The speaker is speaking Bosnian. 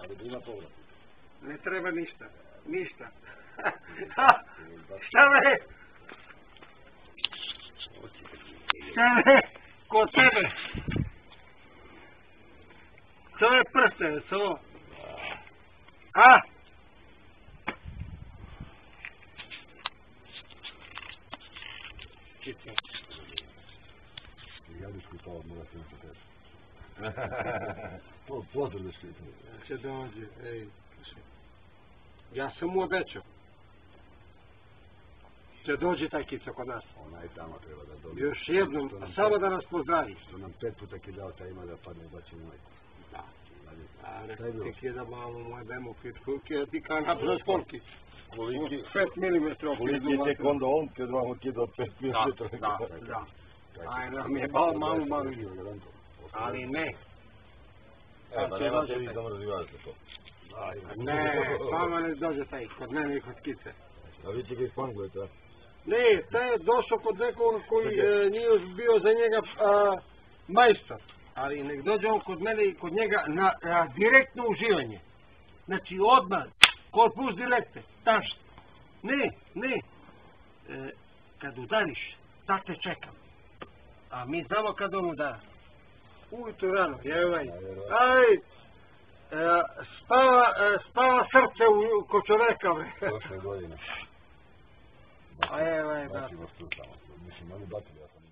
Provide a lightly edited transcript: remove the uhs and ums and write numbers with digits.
Ali da ima povrat. Ne treba ništa. Ništa. Šta bre? Šta bre? Kod tebe? To je prste, to. A? Čice. Jabučku pao, mora se nešto teći. Pozdrav što je to. Će dođe, ej. Ja sam mu obećao. Će dođe taj kica kod nas. Onaj tamo treba da dođe. Još jednom, samo da nas pozdravi. Što nam 5 puta kidao, taj ima da padne i baći u majku. Da. A rekao ti kida malo moje demo pitku, kida ti kao napravio polki. 5 mm. Koliki je tek onda on, kad vam kidao 5 mm. Da. Aj, nam je malo. Ali ne. Pa nemate vi da mrzivate to. Ne, samo ne dođe taj, kod mene i kod kice. A vi će ga ispangujete, a? Ne, taj je došao kod nekog koji nije bio za njega majstor. Ali nek dođe on kod mene i kod njega na direktno uživanje. Znači odmah, korpus direkte, taš. Ne. Kad udariš, tak te čekam. A mi znamo kad on udara. Ujutro rano, spava srce ko čoveka. Prošle godine. Aj, Baci vas tu tamo. Mislim, oni batili, ja sam